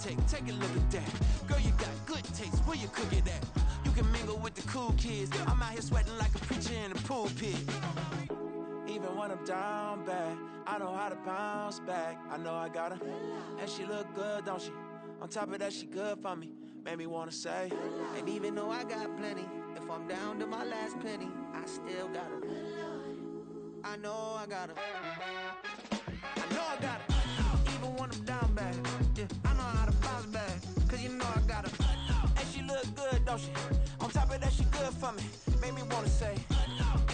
Take a look at that. Girl, you got good taste. Where you cook it at? You can mingle with the cool kids. I'm out here sweating like a preacher in a pulpit. Even when I'm down bad, I know how to bounce back. I know I got her, and she look good, don't she? On top of that, she good for me. Made me wanna say, and even though I got plenty, if I'm down to my last penny, I still got her. I know I got her. I know I got her. Even when I'm down bad, yeah, I know how to bounce back. Cause you know I got her. And she look good, don't she? On top of that, she good for me. Made me wanna say,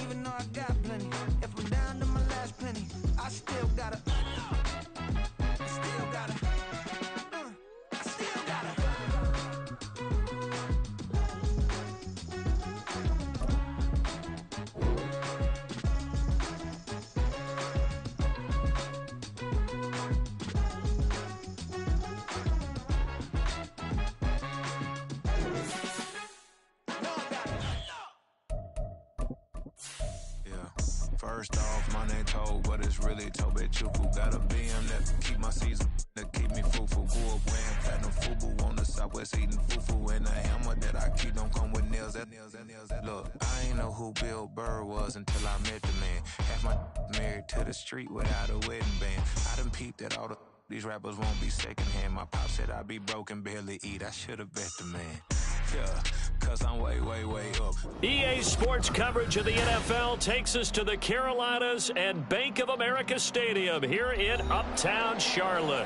even though I got plenty, if I'm down to my last penny, I still got her. I still got her. I still got her. First off, my name Toad, but it's really Tobe Chuku. Got a BM that keep my season, that keep me fruitful. Grew up wearing platinum FUBU on the southwest eating fufu. And a hammer that I keep don't come with nails. Look, I ain't know who Bill Burr was until I met the man. Half my married to the street without a wedding band. I done peeped that all these rappers won't be secondhand. My pop said I'd be broke and barely eat. I should've bet the man. Yeah, cause I'm way up. EA Sports coverage of the NFL takes us to the Carolinas and Bank of America Stadium here in Uptown Charlotte.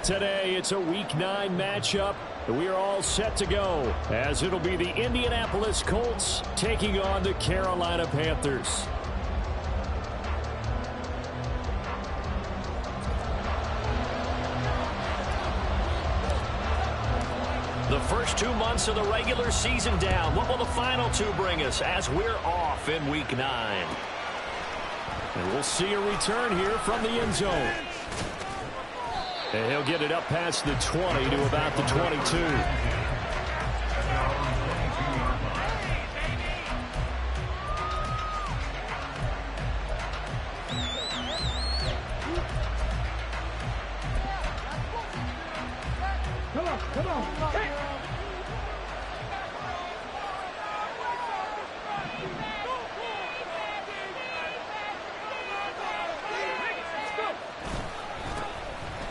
Today, it's a Week 9 matchup. We are all set to go, as it'll be the Indianapolis Colts taking on the Carolina Panthers. The first 2 months of the regular season down. What will the final 2 bring us as we're off in Week 9? And we'll see a return here from the end zone. And he'll get it up past the 20 to about the 22. Come on. Hey.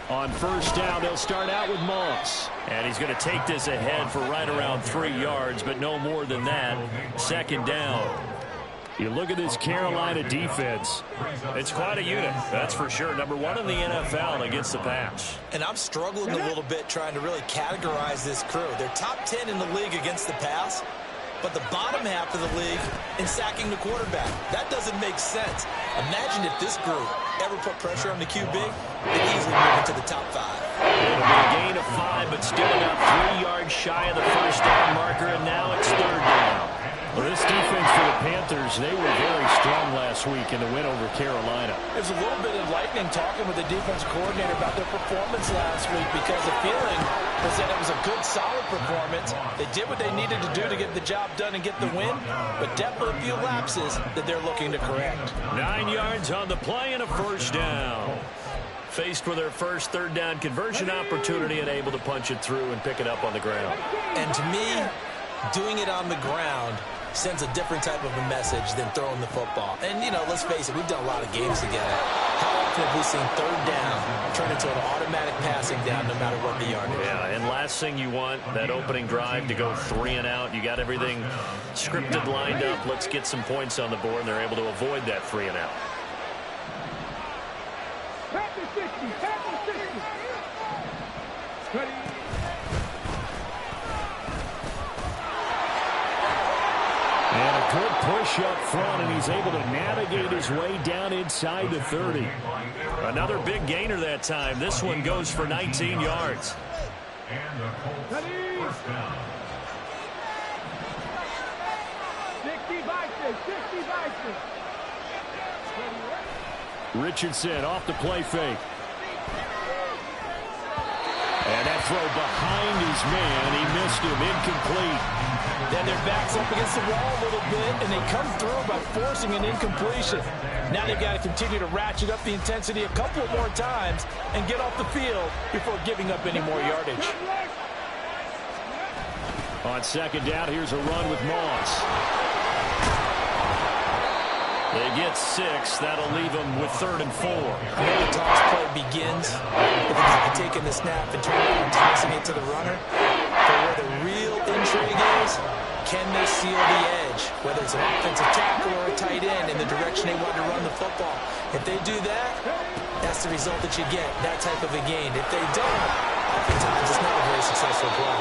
On first down, they'll start out with Moss. And he's going to take this ahead for right around 3 yards, but no more than that. Second down. You look at this Carolina defense. It's quite a unit, that's for sure. Number 1 in the NFL against the pass. And I'm struggling a little bit trying to really categorize this crew. They're top 10 in the league against the pass, but the bottom half of the league in sacking the quarterback. That doesn't make sense. Imagine if this group ever put pressure on the QB, they'd easily move into the top 5. It'll be a gain of 5, but still about 3 yards shy of the first down marker, and now it's third down. Well, this defense for the Panthers, they were very strong last week in the win over Carolina. There's a little bit enlightening talking with the defensive coordinator about their performance last week, because the feeling was that it was a good, solid performance. They did what they needed to do to get the job done and get the win, but definitely a few lapses that they're looking to correct. 9 yards on the play and a first down. Faced with their first third down conversion opportunity and able to punch it through and pick it up on the ground. And to me, doing it on the ground sends a different type of a message than throwing the football. And, you know, let's face it, we've done a lot of games together. How often have we seen third down turn into an automatic passing down no matter what the yardage? Yeah, and last thing you want, that opening drive to go 3 and out. You got everything scripted, lined up. Let's get some points on the board, and they're able to avoid that 3 and out. And a good push up front, and he's able to navigate his way down inside the 30. Another big gainer that time. This one goes for 19 yards. And the Colts first down. 60-6. Richardson off the play fake. And that throw behind his man. He missed him. Incomplete. Then their back's up against the wall a little bit, and they come through by forcing an incompletion. Now they've got to continue to ratchet up the intensity a couple of more times and get off the field before giving up any more yardage. On second down, here's a run with Moss. They get 6. That'll leave them with 3rd and 4. The toss play begins with the guy taking the snap and turning it and tossing it to the runner. But where the real intrigue is, can they seal the edge? Whether it's an offensive tackle or a tight end in the direction they want to run the football. If they do that, that's the result that you get, that type of a gain. If they don't, oftentimes it's not a very successful play.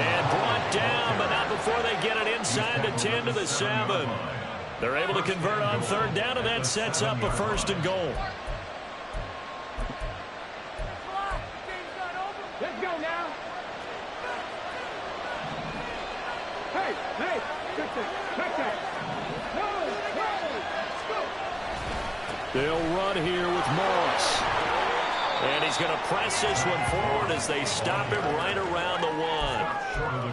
And brought down, but not before they get it inside the 10 to the 7. They're able to convert on 3rd down, and that sets up a 1st and goal. Let's go now. Hey, check that. No, They'll run here with Moss. And he's going to press this one forward as they stop him right around the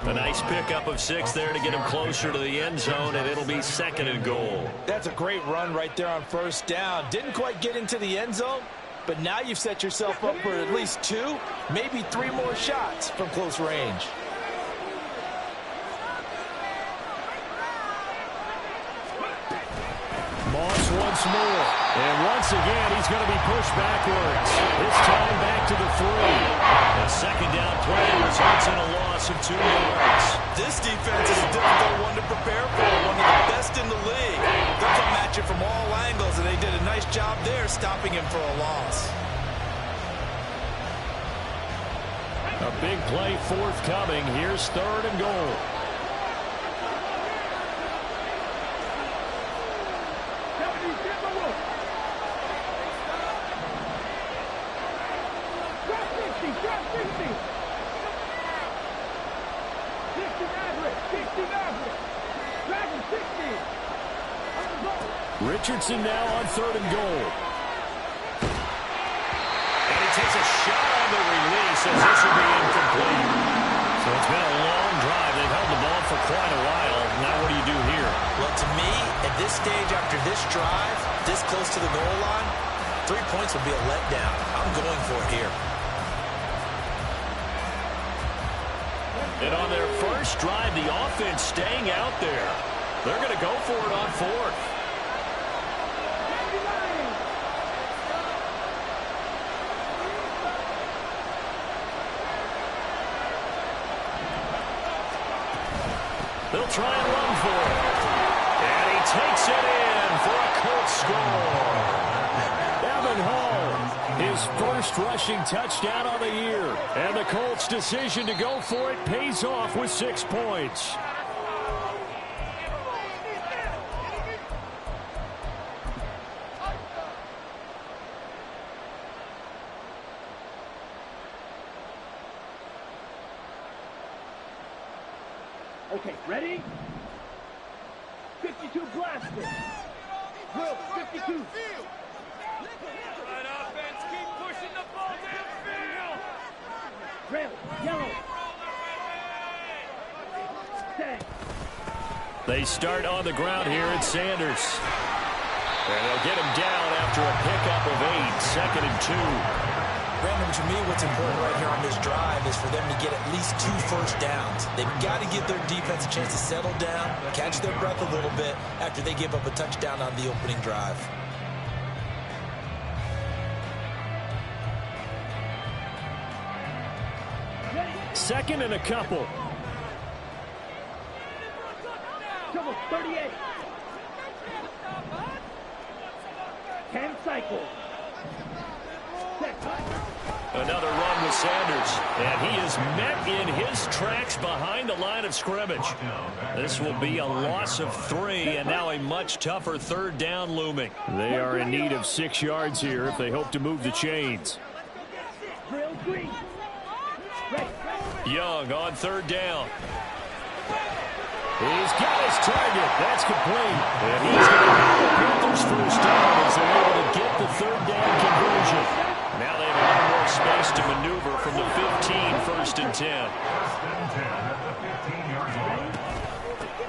1. A nice pickup of 6 there to get him closer to the end zone, and it'll be 2nd and goal. That's a great run right there on 1st down. Didn't quite get into the end zone, but now you've set yourself up for at least 2, maybe 3 more shots from close range. Moss once more. And once again, he's going to be pushed backwards. This time back to the 3. A 2nd down play results in a loss of 2 yards. This defense is a difficult one to prepare for, one of the best in the league. They'll come at you from all angles, and they did a nice job there stopping him for a loss. A big play forthcoming. Here's 3rd and goal. Richardson now on 3rd and goal. And he takes a shot on the release as this will be incomplete. So it's been a long drive. They've held the ball for quite a while. Now what do you do here? Well, to me, at this stage after this drive, this close to the goal line, 3 points would be a letdown. I'm going for it here. And on their first drive, the offense staying out there. They're going to go for it on 4th. They'll try and run for it. And he takes it in for a Colts score. Evan Hall, his first rushing touchdown of the year. And the Colts' decision to go for it pays off with 6 points. Okay, ready? 52 blasted. Drill, 52. Right offense, keep pushing the ball downfield. Drill, yellow. Set. They start on the ground here at Sanders. And they'll get him down after a pickup of 8, 2nd and 2. Brandon, to me, what's important right here on this drive is for them to get at least 2 first downs. They've got to give their defense a chance to settle down, catch their breath a little bit after they give up a touchdown on the opening drive. Second and a couple. Double 38. 10 cycles. Another run with Sanders, and he is met in his tracks behind the line of scrimmage. This will be a loss of 3, and now a much tougher 3rd down looming. They are in need of 6 yards here if they hope to move the chains. Young on 3rd down. He's got his target. That's complete. And he's going to have the Panthers first down as they're able to get the 3rd down conversion. Now they have a little more space to maneuver from the 15, 1st and 10.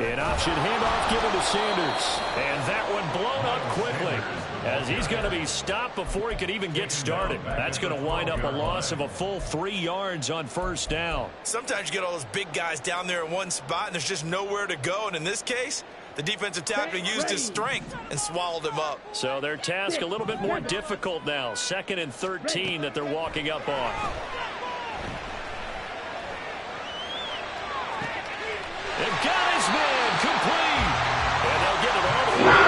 An option handoff given to Sanders. And that one blown up quickly, as he's going to be stopped before he could even get started. That's going to wind up a loss of a full 3 yards on 1st down. Sometimes you get all those big guys down there in one spot, and there's just nowhere to go. And in this case, the defensive tackle used his strength and swallowed him up. So their task a little bit more difficult now. 2nd and 13 that they're walking up on. They've got his man complete. And they'll get it all the way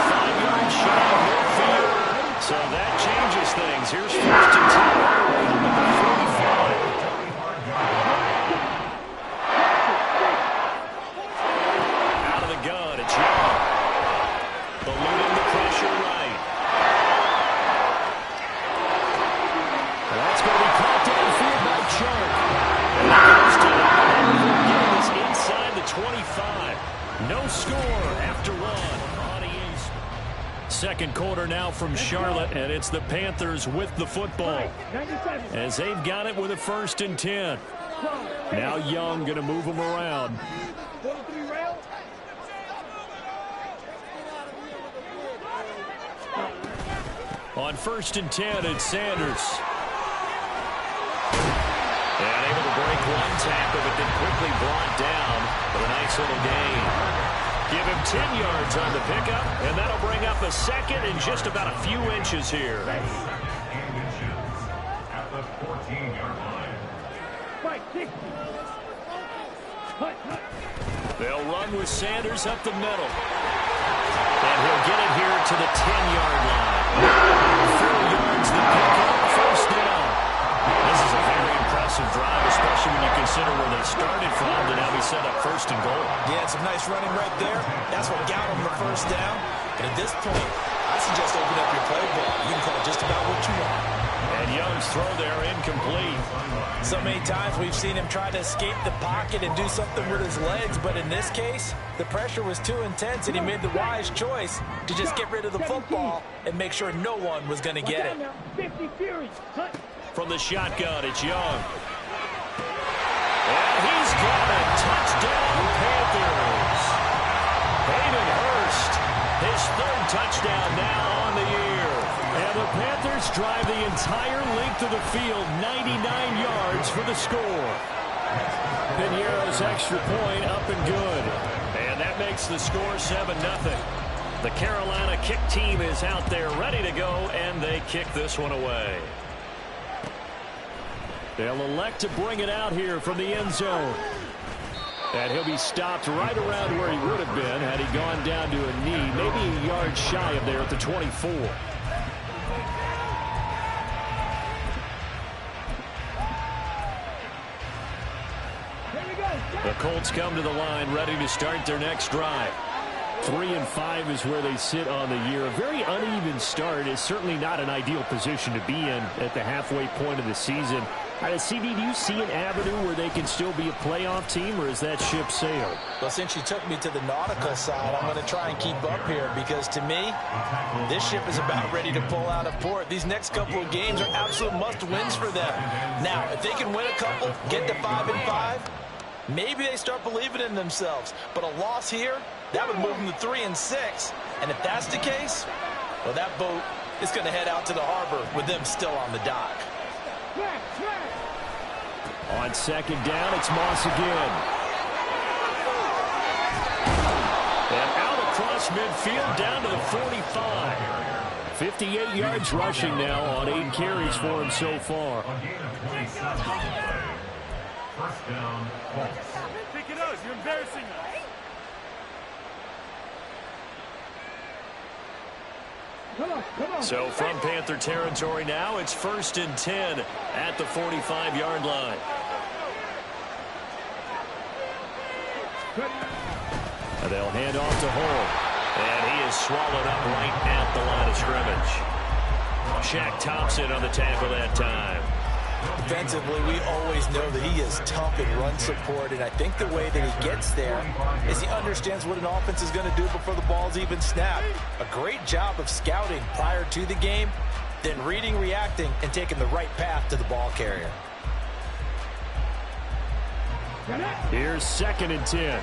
5 yards shy of midfield. So that changes things. Here's 1st and 10. 45. Out of the gun, it's Young. Eluding the pressure right. That's going to be caught downfield by Chubb. And he goes to the getting this inside the 25. No score after 1 on East. 2nd quarter now from Charlotte, and it's the Panthers with the football, as they've got it with a 1st and 10. Now Young going to move them around. On 1st and 10, it's Sanders. And able to break one tackle, but then quickly brought down with a nice little gain. Give him 10 yards on the pickup, and that'll bring up a 2nd and just about a few inches here. At the 14-yard line. They'll run with Sanders up the middle. And he'll get it here to the 10-yard line. 4 yards, the pickup, 1st down. This is a very impressive drive, especially when you consider where they started from to now be set up 1st and goal. Yeah, some nice running right there. That's what got him the 1st down. And at this point, I suggest open up your playbook. You can call just about what you want. And Young's throw there incomplete. So many times we've seen him try to escape the pocket and do something with his legs, but in this case, the pressure was too intense, and he made the wise choice to just get rid of the football and make sure no one was going to get it. From the shotgun, it's Young. And he's got a touchdown, Panthers. Hayden Hurst, his 3rd touchdown now on the year. And the Panthers drive the entire length of the field, 99 yards for the score. Piñeiro's extra point up and good. And that makes the score 7-0. The Carolina kick team is out there ready to go, and they kick this one away. They'll elect to bring it out here from the end zone. And he'll be stopped right around where he would have been had he gone down to a knee, maybe a yard shy of there at the 24. The Colts come to the line ready to start their next drive. 3-5 is where they sit on the year. A very uneven start is certainly not an ideal position to be in at the halfway point of the season. CD, do you see an avenue where they can still be a playoff team, or is that ship sailed? Well, since you took me to the nautical side, I'm going to try and keep up here, because to me, this ship is about ready to pull out of port. These next couple of games are absolute must-wins for them. Now, if they can win a couple, get to 5-5, maybe they start believing in themselves. But a loss here, that would move them to 3-6. And if that's the case, well, that boat is going to head out to the harbor with them still on the dock. On 2nd down, it's Moss again. And out across midfield down to the 45. 58 yards rushing now on 8 carries for him so far. 1st down, Colts. Pick it up. You're embarrassing us. So from Panther territory now, it's 1st and 10 at the 45-yard line. And they'll hand off to Hall. And he is swallowed up right at the line of scrimmage. Shaq Thompson on the tackle that time. Defensively, we always know that he is tough in run support, and I think the way that he gets there is he understands what an offense is going to do before the ball's even snapped. A great job of scouting prior to the game. then reading, reacting, and taking the right path to the ball carrier. Here's 2nd and 10.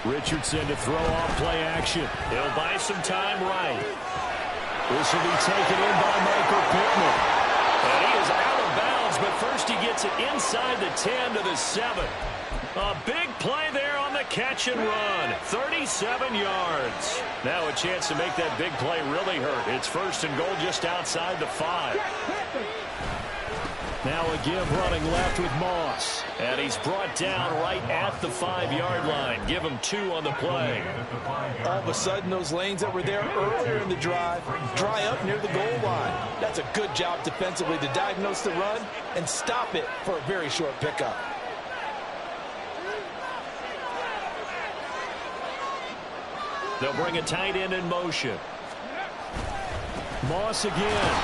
Richardson to throw off play action. He'll buy some time right. This will be taken in by Michael Pittman. And he is out of bounds, but first he gets it inside the 10 to the 7. A big play there on the catch and run. 37 yards. Now a chance to make that big play really hurt. It's 1st and goal just outside the 5. Now a give running left with Moss. And he's brought down right at the 5-yard line. Give him 2 on the play. All of a sudden, those lanes that were there earlier in the drive dry up near the goal line. That's a good job defensively to diagnose the run and stop it for a very short pickup. They'll bring a tight end in motion. Moss again.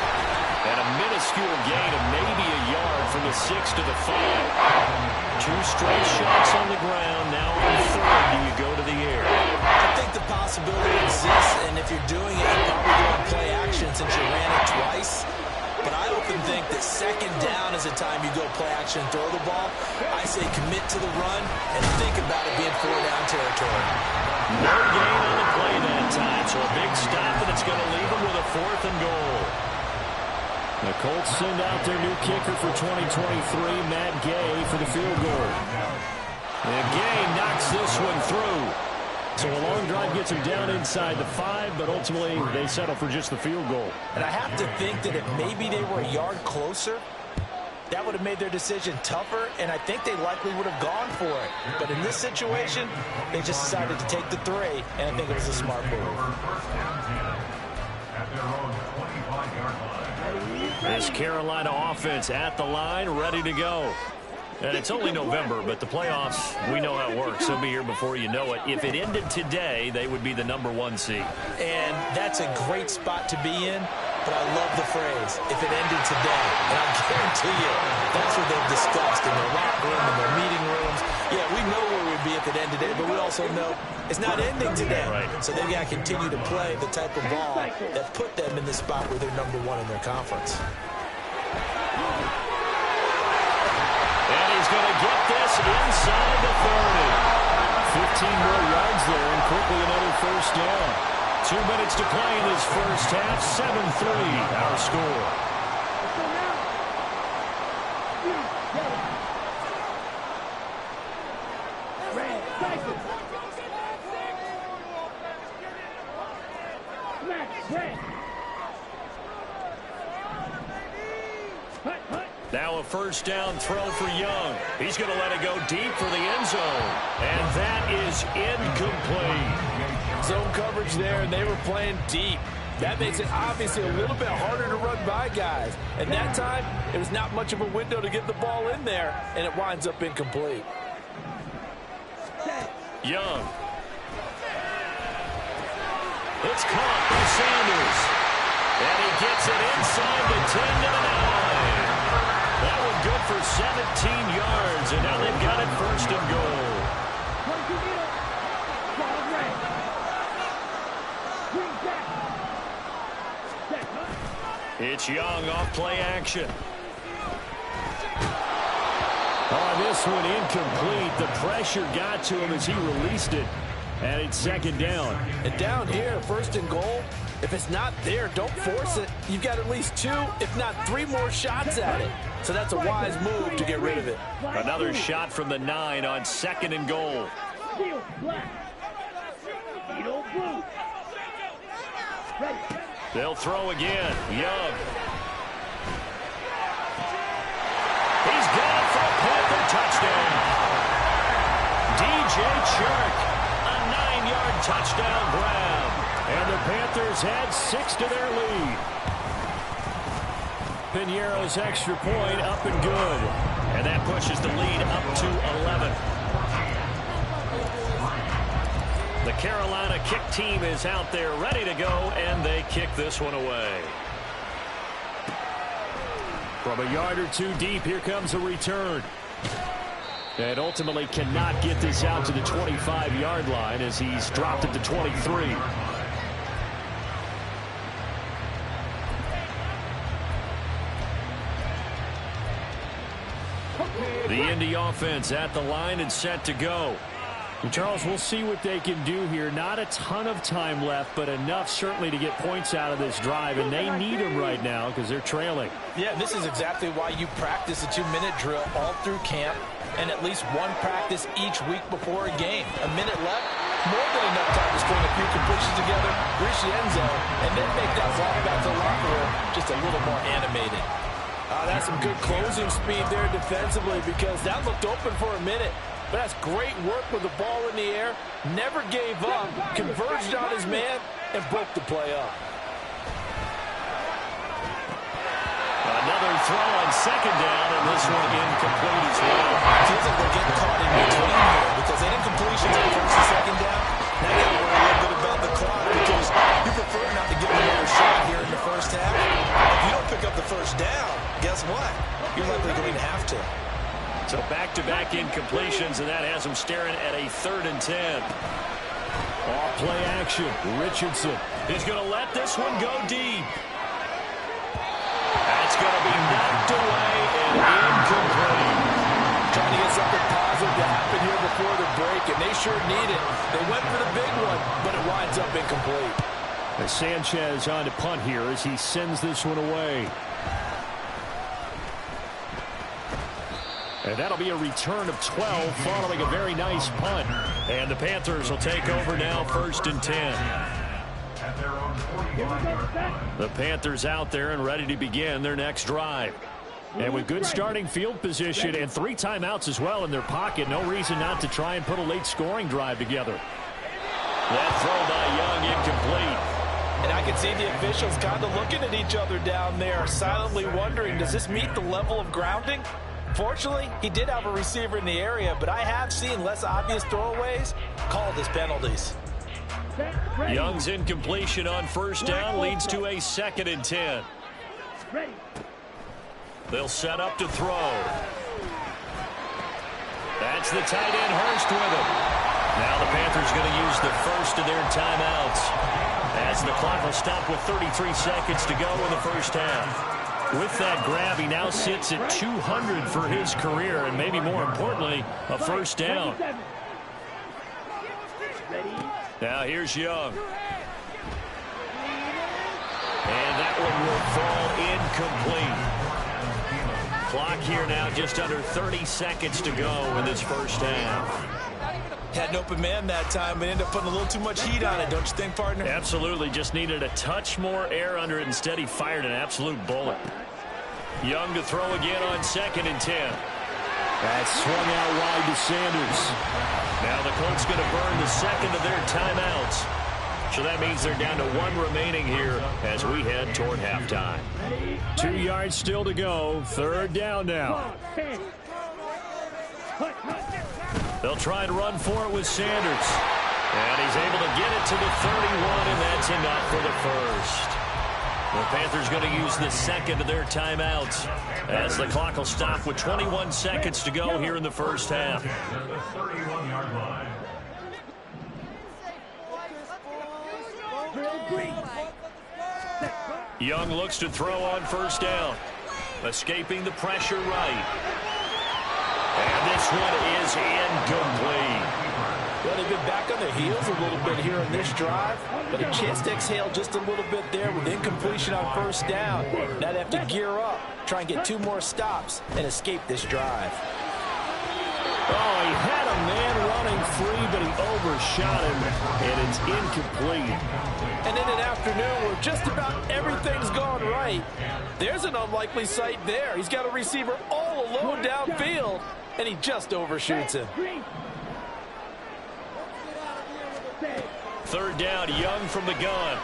And a minuscule gain of maybe a yard from the 6 to the 5. 2 straight shots on the ground. Now on 3rd, do you go to the air? I think the possibility exists, and if you're doing it, you're probably going to play action since you ran it twice. But I often think that 2nd down is the time you go play action and throw the ball. I say commit to the run and think about it being 4-down territory. No gain on the play that time, so a big stop, and it's going to leave them with a 4th and goal. The Colts send out their new kicker for 2023, Matt Gay, for the field goal. And Gay knocks this one through. So a long drive gets him down inside the 5, but ultimately they settle for just the field goal. And I have to think that if maybe they were a yard closer, that would have made their decision tougher, and I think they likely would have gone for it. But in this situation, they just decided to take the 3, and I think it was a smart move. This Carolina offense at the line, ready to go. And it's only November, but the playoffs, we know how it works. They'll be here before you know it. If it ended today, they would be the #1 seed. And that's a great spot to be in, but I love the phrase, if it ended today. And I guarantee you, that's what they've discussed in their locker room, in their meeting rooms. Yeah, we know where we'd be if it ended today, but we also know it's not ending today. Right. So they've got to continue to play the type of ball that put them in the spot where they're #1 in their conference. And he's going to get this inside the 30. 15 more yards there, and quickly another 1st down. 2 minutes to play in this first half. 7-3, our score. Now a 1st down throw for Young. He's going to let it go deep for the end zone. And that is incomplete. Zone coverage there, and they were playing deep. That makes it obviously a little bit harder to run by guys. And that time, it was not much of a window to get the ball in there, and it winds up incomplete. Young. It's caught by Sanders. And he gets it inside the 10 to the 9. That one good for 17 yards, and now they've got it 1st and goal. It's Young off play action. Oh, this one incomplete. The pressure got to him as he released it, and it's 2nd down. And down here, 1st and goal, if it's not there, don't force it. You've got at least 2, if not 3 more shots at it. So that's a wise move to get rid of it. Another shot from the 9 on 2nd and goal. They'll throw again. Young. He's got it for a Panther touchdown. DJ Chark, a 9-yard touchdown grab. And the Panthers had 6 to their lead. Piñeiro's extra point up and good. And that pushes the lead up to 11. The Carolina kick team is out there ready to go, and they kick this one away. From a yard or 2 deep, here comes a return. And ultimately cannot get this out to the 25-yard line as he's dropped it to 23. The Indy offense at the line and set to go. And Charles, we'll see what they can do here. Not a ton of time left, but enough certainly to get points out of this drive, and they need them right now because they're trailing. Yeah, this is exactly why you practice a 2-minute drill all through camp and at least one practice each week before a game. A minute left, more than enough time to string a few completions together, reach the end zone, and then make that walk back to the locker room just a little more animated. That's some good closing speed there defensively because that looked open for a minute. But that's great work with the ball in the air. Never gave up, converged on his man, and broke the play up. Another throw on second down, and this one incomplete as well. Feels like they're getting caught in between here because they didn't completions on first and second down. Now you got to worry a little bit about the clock because you prefer not to give them another shot here in the first half. If you don't pick up the first down, guess what? You're likely going to have to. So back-to-back incompletions, and that has them staring at a 3rd and 10. Off play action. Richardson is going to let this one go deep. That's going to be knocked away and incomplete. Trying to get something positive to happen here before the break, and they sure need it. They went for the big one, but it winds up incomplete. As Sanchez on to punt here as he sends this one away. And that'll be a return of 12 following a very nice punt. And the Panthers will take over now, 1st and 10. The Panthers out there and ready to begin their next drive. And with good starting field position and 3 timeouts as well in their pocket, no reason not to try and put a late scoring drive together. That throw by Young incomplete. And I can see the officials kind of looking at each other down there, silently wondering, does this meet the level of grounding? Fortunately, he did have a receiver in the area, but I have seen less obvious throwaways called as penalties. Young's incompletion on first down leads to a 2nd and 10. They'll set up to throw. That's the tight end Hurst with him. Now the Panthers going to use the first of their timeouts as the clock will stop with 33 seconds to go in the first half. With that grab, he now sits at 200 for his career, and maybe more importantly, a first down. Now here's Young. And that one will fall incomplete. Clock here now just under 30 seconds to go in this first half. Had an open man that time, but ended up putting a little too much heat on it, don't you think, partner? Absolutely. Just needed a touch more air under it. Instead, he fired an absolute bullet. Young to throw again on 2nd and 10. That's swung out wide to Sanders. Now the Colts going to burn the 2nd of their timeouts. So that means they're down to 1 remaining here as we head toward halftime. 2 yards still to go. 3rd down now. They'll try and run for it with Sanders. And he's able to get it to the 31, and that's enough for the first. The Panthers going to use the 2nd of their timeouts as the clock will stop with 21 seconds to go here in the first half. Young looks to throw on first down. Escaping the pressure right. And this one is incomplete. Well, they've been back on their heels a little bit here in this drive, but a chance to exhale just a little bit there with incompletion on first down. Now they have to gear up, try and get 2 more stops, and escape this drive. Oh, he had a man running free, but he overshot him, and it's incomplete. And in an afternoon where just about everything's gone right, there's an unlikely sight there. He's got a receiver all alone downfield, and he just overshoots him. 3rd down, Young from the gun.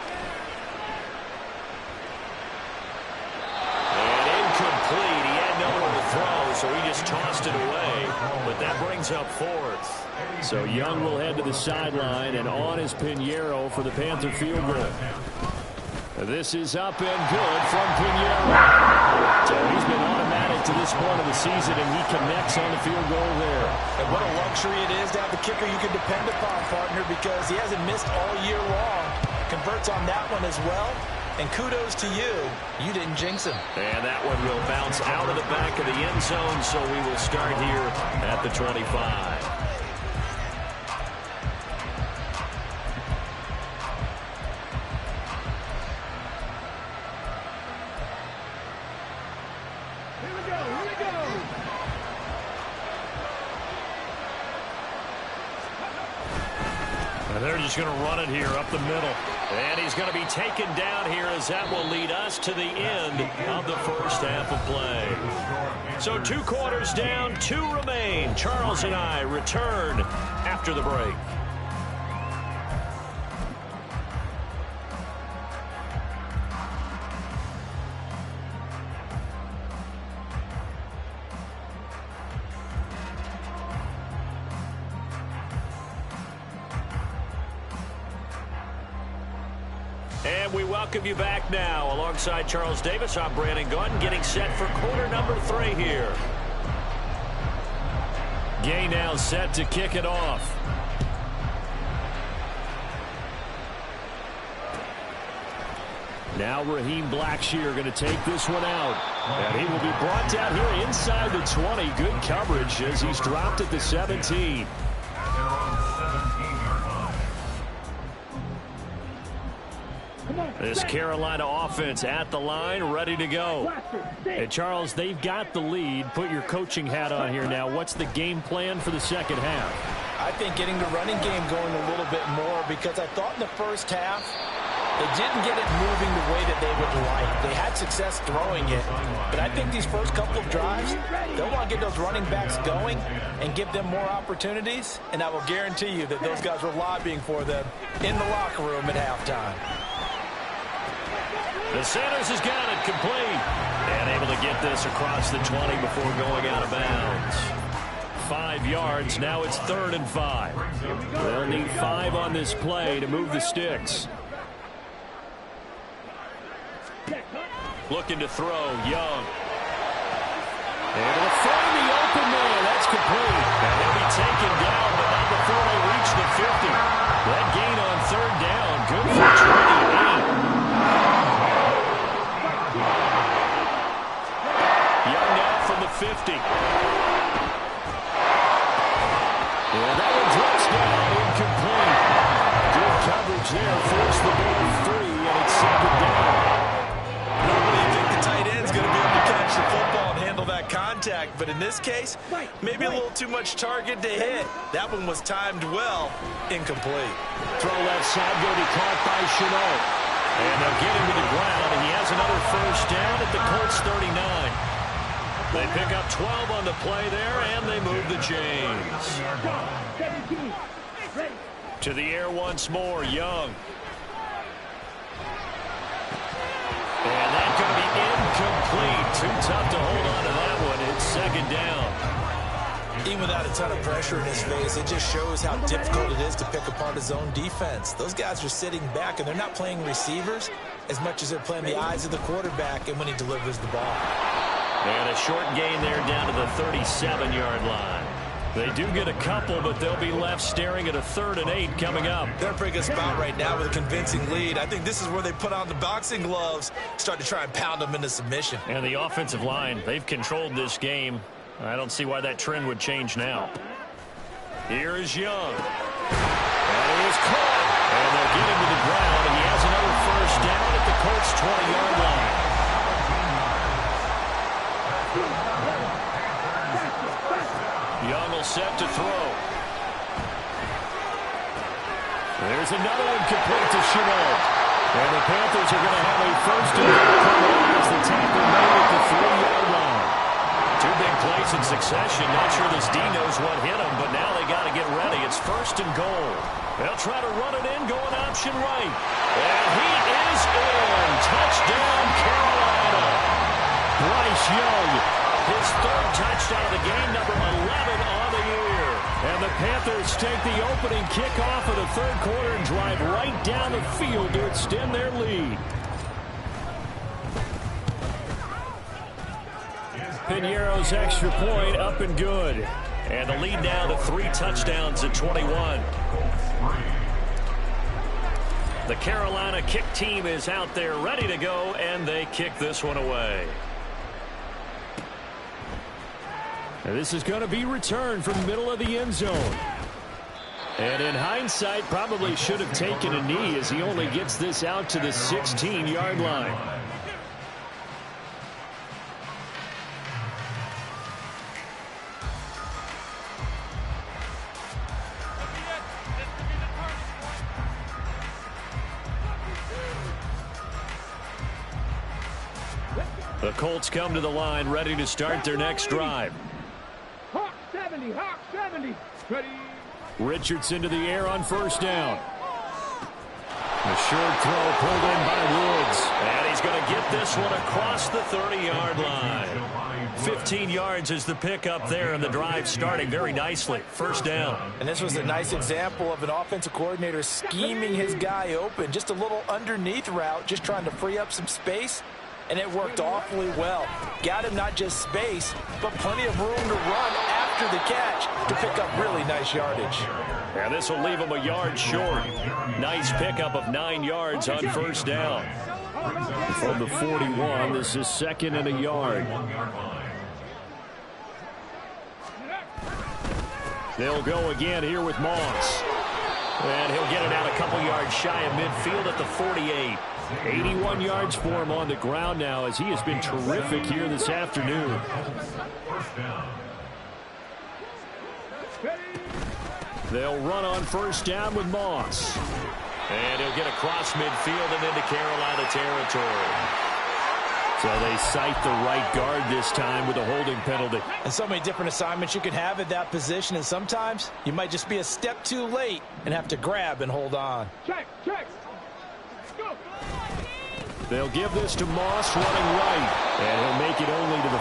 And incomplete. He had nowhere to throw, so he just tossed it away. But that brings up 4th. So Young will head to the sideline, and on is Pinheiro for the Panther field goal. This is up and good from Pinheiro. So he's been automatic to this point of the season, and he connects on the field goal there. And what a luxury it is to have a kicker you can depend upon, partner, because he hasn't missed all year long. Converts on that one as well. And kudos to you. You didn't jinx him. And that one will bounce out of the back of the end zone, so we will start here at the 25. And they're just going to run it here up the middle. And he's going to be taken down here as that will lead us to the end of the first half of play. So 2 quarters down, 2 remain. Charles and I return after the break. And we welcome you back now. Alongside Charles Davis, I'm Brandon Gaudin, getting set for quarter number 3 here. Gay now set to kick it off. Now Raheem Blackshear going to take this one out. And he will be brought down here inside the 20. Good coverage as he's dropped at the 17. This Carolina offense at the line, ready to go. And Charles, they've got the lead. Put your coaching hat on here now. What's the game plan for the second half? I think getting the running game going a little bit more, because I thought in the first half they didn't get it moving the way that they would like. They had success throwing it, but I think these first couple of drives, they'll want to get those running backs going and give them more opportunities, and I will guarantee you that those guys were lobbying for them in the locker room at halftime. The Sanders has got it complete. And able to get this across the 20 before going out of bounds. 5 yards. Now it's 3rd and 5. They'll need 5 on this play to move the sticks. Looking to throw. Young. Able to find the open man. That's complete. And he'll be taken down, but not before they reach the 50. That gain on 3rd down. Good for 28. Young now from the 50. And that one drops down, incomplete. Good coverage there, forced the ball free, and it's 2nd down. What do you think the tight end's going to be able to catch the football and handle that contact? But in this case, maybe a little too much target to hit. That one was timed well, incomplete. Throw left side, going to be caught by Chenault. And they'll get him to the ground, and he has another 1st down at the Colts 39. They pick up 12 on the play there, and they move the chains. To the air once more, Young. And that's going to be incomplete. Too tough to hold on to that one. It's 2nd down. Even without a ton of pressure in his face, it just shows how difficult it is to pick apart his own defense. Those guys are sitting back, and they're not playing receivers as much as they're playing the eyes of the quarterback and when he delivers the ball. And a short gain there down to the 37-yard line. They do get a couple, but they'll be left staring at a 3rd and 8 coming up. They're in a pretty good spot right now with a convincing lead. I think this is where they put on the boxing gloves, start to try and pound them into submission. And the offensive line, they've controlled this game. I don't see why that trend would change now. Here is Young. And he is caught. And they'll get him to the ground, and he has another 1st down at the Colts 20-yard line. Young will set to throw. There's another one complete to Chenault. And the Panthers are going to have a 1st and 10 as the tackle made at the 3-yard line. 2 big plays in succession. Not sure this D knows what hit him, but now they got to get ready. It's 1st and goal. They'll try to run it in, going option right. And he is in. Touchdown, Carolina. Bryce Young. His 3rd touchdown of the game, number 11 on the year. And the Panthers take the opening kickoff of the 3rd quarter and drive right down the field to extend their lead. Piñeiro's extra point up and good. And the lead now to 3 touchdowns at 21. The Carolina kick team is out there ready to go, and they kick this one away. And this is going to be returned from the middle of the end zone. And in hindsight, probably should have taken a knee as he only gets this out to the 16-yard line. The Colts come to the line ready to start their next drive. Hawk 70, Hawk 70. Ready. Richardson to the air on first down. A short throw pulled in by Woods. And he's going to get this one across the 30-yard line. 15 yards is the pickup there, and the drive starting very nicely. First down. And this was a nice example of an offensive coordinator scheming his guy open. Just a little underneath route, just trying to free up some space. And it worked awfully well. Got him not just space, but plenty of room to run after the catch to pick up really nice yardage. And this will leave him a yard short. Nice pickup of 9 yards on first down. From the 41, this is 2nd and a yard. They'll go again here with Moss. And he'll get it out a couple yards shy of midfield at the 48. 81 yards for him on the ground now as he has been terrific here this afternoon. They'll run on first down with Moss. And he'll get across midfield and into Carolina territory. So they cite the right guard this time with a holding penalty. And so many different assignments you can have at that position, and sometimes you might just be a step too late and have to grab and hold on. Check. Go. They'll give this to Moss running right. And he'll make it only to the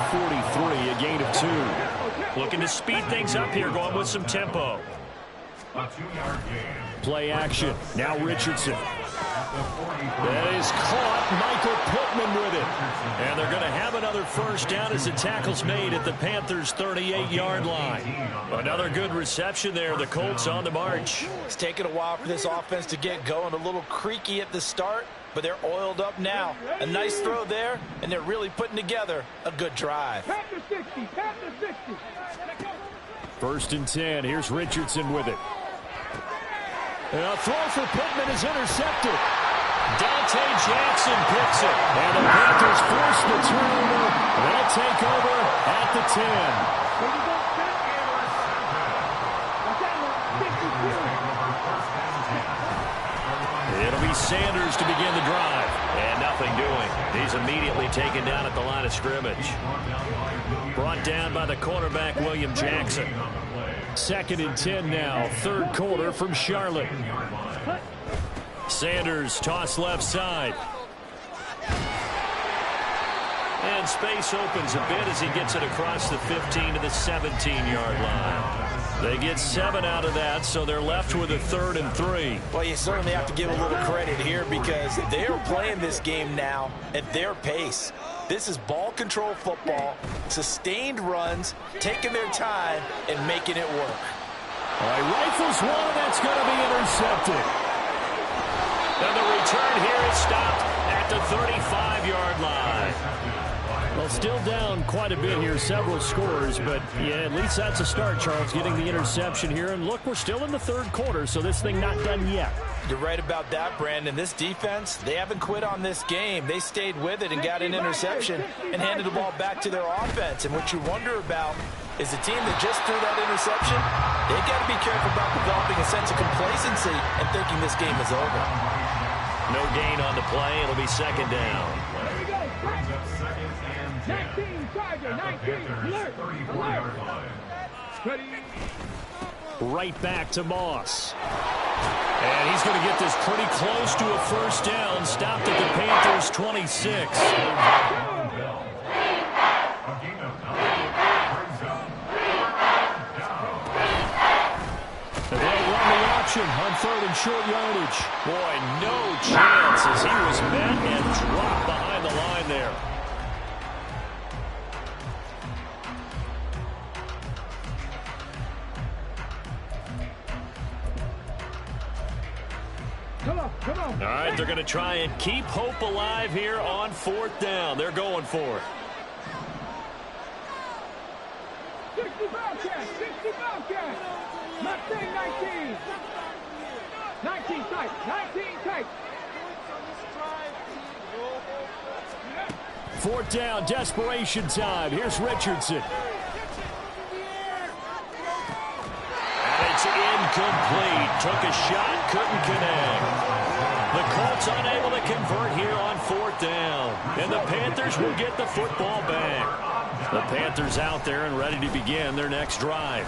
43, a gain of 2. Looking to speed things up here, going with some tempo. Play action. Now Richardson. That is caught. Michael Pittman with it. And they're going to have another first down as the tackle's made at the Panthers' 38-yard line. Another good reception there. The Colts on the march. It's taken a while for this offense to get going. A little creaky at the start, but they're oiled up now. A nice throw there, and they're really putting together a good drive. Panther 60. 1st and 10. Here's Richardson with it. And a throw for Pittman is intercepted. Dante Jackson picks it. And the Panthers force the turnover. They'll take over at the 10. It'll be Sanders to begin the drive. And nothing doing. He's immediately taken down at the line of scrimmage. Brought down by the cornerback, William Jackson. 2nd and 10 now. 3rd quarter from Charlotte. Sanders toss left side. And space opens a bit as he gets it across the 15 to the 17-yard line. They get 7 out of that, so they're left with a 3rd and 3. Well, you certainly have to give a little credit here because they are playing this game now at their pace. This is ball control football, sustained runs, taking their time, and making it work. All right, rifles one, that's going to be intercepted. And the return here is stopped at the 35-yard line. Well, still down quite a bit here, several scores, but yeah, at least that's a start, Charles, getting the interception here. And look, we're still in the 3rd quarter, so this thing not done yet. You're right about that, Brandon. This defense, they haven't quit on this game. They stayed with it and got an interception and handed the ball back to their offense. And what you wonder about is the team that just threw that interception, they've got to be careful about developing a sense of complacency and thinking this game is over. No gain on the play. It'll be 2nd down. 19, Charger, 19, alert. Ready. Right back to Moss. And he's going to get this pretty close to a first down. Stopped at the Panthers' 26. They'll run the option on 3rd and short yardage. Boy, no chance as he was met and dropped behind the line there. All right, they're going to try and keep hope alive here on 4th down. They're going for it. 60 Bobcats, 60 Bobcats. Mustang 19. 19 tight, 19 tight. 4th down, desperation time. Here's Richardson. And it's incomplete. Took a shot, couldn't connect. The Colts unable to convert here on 4th down. And the Panthers will get the football back. The Panthers out there and ready to begin their next drive.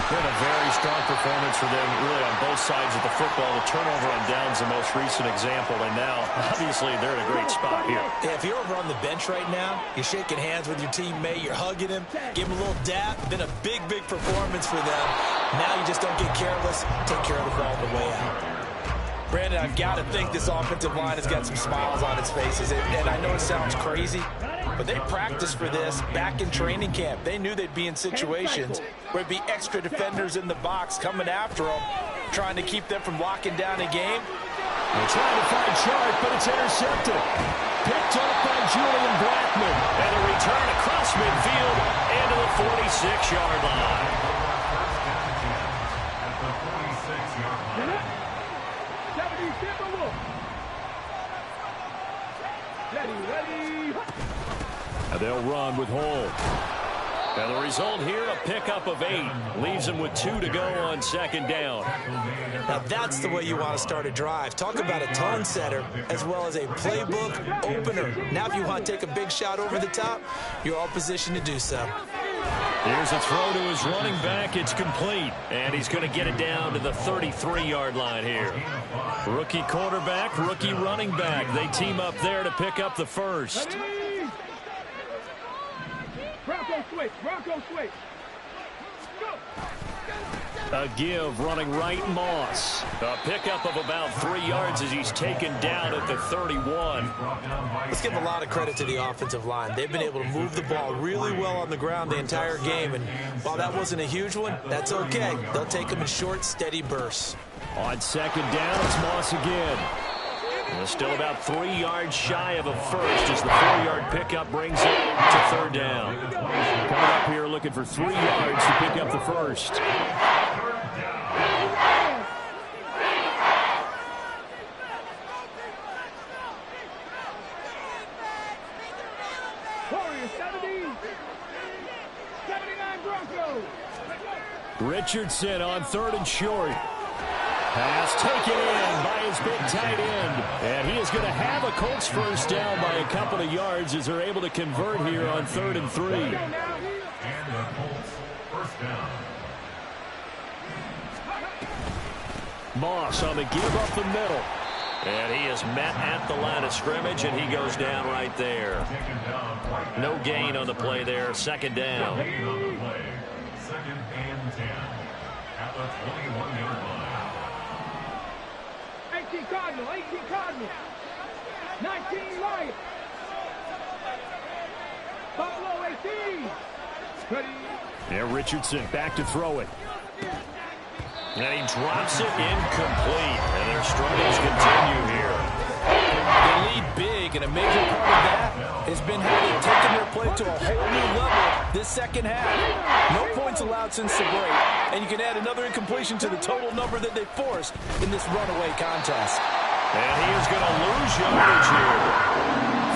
Been a very strong performance for them, really, on both sides of the football. The turnover on downs the most recent example, and now, obviously, they're in a great spot here. Yeah, if you're over on the bench right now, you're shaking hands with your teammate, you're hugging him, give him a little dap. Been a big, big performance for them. Now you just don't get careless. Take care of the ball on the way out. Brandon, I've got to think this offensive line has got some smiles on its faces, and I know it sounds crazy, but they practiced for this back in training camp. They knew they'd be in situations where it'd be extra defenders in the box coming after them, trying to keep them from locking down a game. They're trying to find Sharp, but it's intercepted. Picked up by Julian Blackman. And a return across midfield into the 46-yard line. And they'll run with Hole. And the result here, a pickup of 8. Leaves them with 2 to go on 2nd down. Now that's the way you want to start a drive. Talk about a tone setter as well as a playbook opener. Now if you want to take a big shot over the top, you're all positioned to do so. Here's a throw to his running back. It's complete. And he's going to get it down to the 33-yard line here. Rookie quarterback, rookie running back. They team up there to pick up the first. Bronco switch, Bronco switch. A give running right, Moss. A pickup of about 3 yards as he's taken down at the 31. Let's give a lot of credit to the offensive line. They've been able to move the ball really well on the ground the entire game. And while that wasn't a huge one, that's okay. They'll take them in short, steady bursts. On 2nd down, it's Moss again. And still about 3 yards shy of a first as the 4-yard pickup brings it to 3rd down. Coming up here looking for 3 yards to pick up the first. Richardson on 3rd and short. Pass taken in by his big tight end. And he is going to have a Colts first down by a couple of yards as they're able to convert here on 3rd and 3. And the Colts first down. Moss on the give up the middle. And he is met at the line of scrimmage, and he goes down right there. No gain on the play there. 2nd down. 2nd and 10 at the 21-yard line. 18 Cardinal, 18 Cardinal. 19 Lions. Buffalo 18. Ready. Yeah, Richardson back to throw it. And he drops it incomplete. And their struggles continue here. They lead big, and a major part of that has been how they've taken their play to a whole new level this second half. No points allowed since the break, and you can add another incompletion to the total number that they forced in this runaway contest. And he is going to lose yardage here.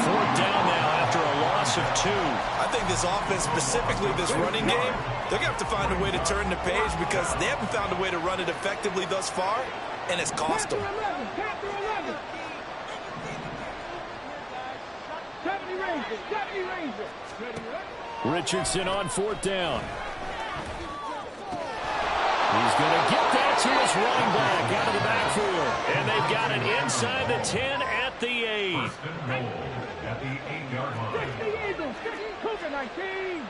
4th down now after a loss of 2. I think this offense, specifically this running game, they're going to have to find a way to turn the page because they haven't found a way to run it effectively thus far, and it's cost them. 70 Rangers, 70 Rangers. Richardson on 4th down. He's going to get that to his running back out of the backfield. And they've got it inside the 10 at the 8. At the 8-yard line. 60 Eagles, 60 Cougar 19.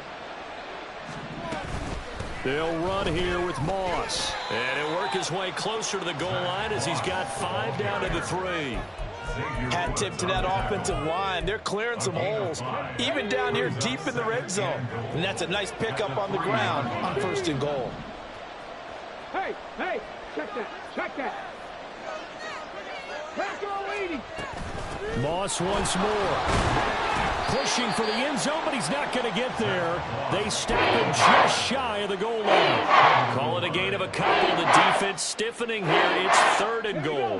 They'll run here with Moss. And he'll work his way closer to the goal line as he's got 5 down to the 3. Hat tip to that offensive line. They're clearing some holes, even down here deep in the red zone. And that's a nice pickup on the ground on 1st and goal. Hey, check that, check that. Moss once more. Pushing for the end zone, but he's not going to get there. They stop him just shy of the goal line. Call it a gain of a couple. The defense stiffening here. It's 3rd and goal.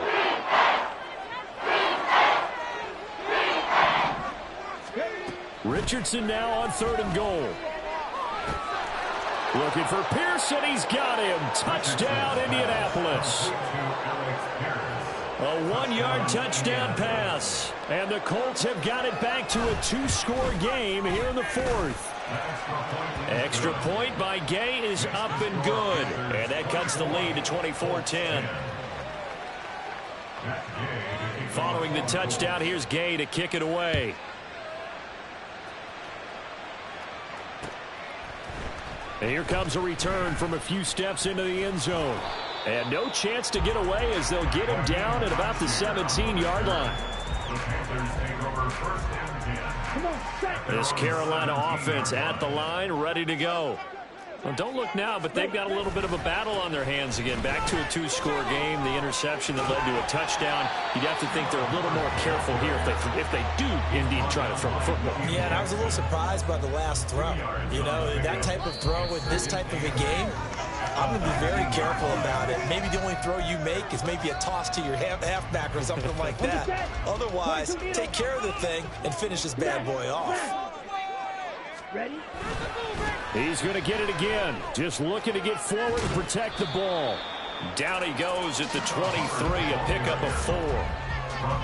Richardson now on 3rd and goal. Looking for Pearson. He's got him. Touchdown, Indianapolis. A 1-yard touchdown pass. And the Colts have got it back to a 2-score game here in the 4th. Extra point by Gay is up and good. And that cuts the lead to 24-10. Following the touchdown, here's Gay to kick it away. And here comes a return from a few steps into the end zone. And no chance to get away as they'll get him down at about the 17-yard line. This Carolina offense at the line, ready to go. Well, don't look now, but they've got a little bit of a battle on their hands again. Back to a 2-score game. The interception that led to a touchdown. You'd have to think they're a little more careful here if they do indeed try to throw a football. Yeah, and I was a little surprised by the last throw. You know, that type of throw with this type of a game, I'm going to be very careful about it. Maybe the only throw you make is maybe a toss to your halfback or something like that. Otherwise, take care of the thing and finish this bad boy off. Ready? He's going to get it again. Just looking to get forward and protect the ball. Down he goes at the 23, a pickup of 4.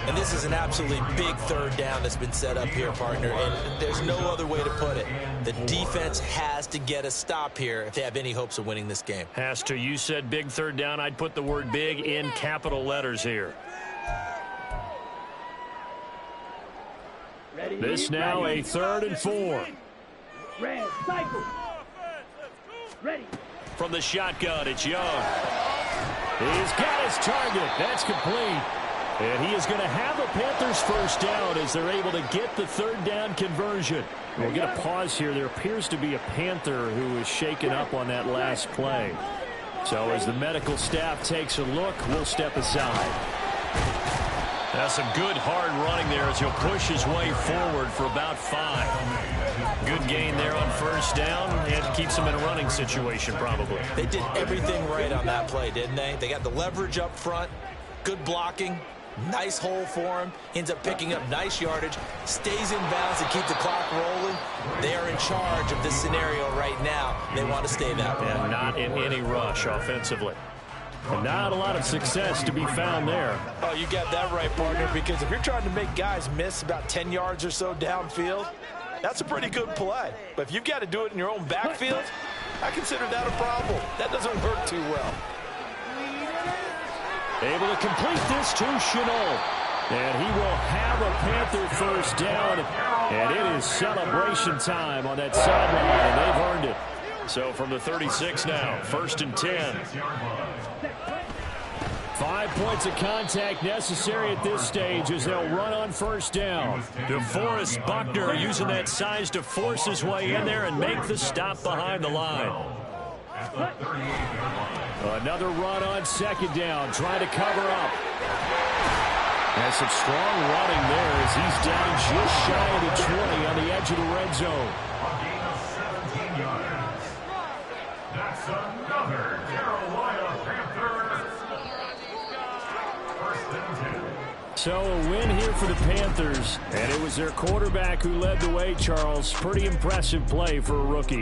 And this is an absolutely big 3rd down that's been set up here, partner, and there's no other way to put it. The defense has to get a stop here if they have any hopes of winning this game. Has to. You said big 3rd down. I'd put the word big in capital letters here. This now a 3rd and 4. Red, cycle. Ready. From the shotgun, it's Young. He's got his target. That's complete. And he is going to have a Panthers 1st down as they're able to get the 3rd down conversion. We'll get a pause here. There appears to be a Panther who is shaken up on that last play. So as the medical staff takes a look, we'll step aside. That's some good hard running there as he'll push his way forward for about 5. Good gain there on 1st down, and keeps him in a running situation probably. They did everything right on that play, didn't they? They got the leverage up front, good blocking, nice hole for him, ends up picking up nice yardage, stays in bounds to keep the clock rolling. They are in charge of this scenario right now. They want to stay that way. And not in any rush offensively. And not a lot of success to be found there. Oh, you got that right, partner, because if you're trying to make guys miss about 10 yards or so downfield, that's a pretty good play. But if you've got to do it in your own backfield, I consider that a problem. That doesn't work too well. Able to complete this to Chenault. And he will have a Panther 1st down. And it is celebration time on that sideline, and they've earned it. So from the 36 now, 1st and 10. 5 points of contact necessary at this stage as they'll run on 1st down. DeForest Buckner using that size to force his way in there and make the stop behind the line. Another run on 2nd down, trying to cover up. And some strong running there as he's down just shy of the 20 on the edge of the red zone. That's another Carolina Panthers. 1st and 10. So a win here for the Panthers, and it was their quarterback who led the way, Charles. Pretty impressive play for a rookie.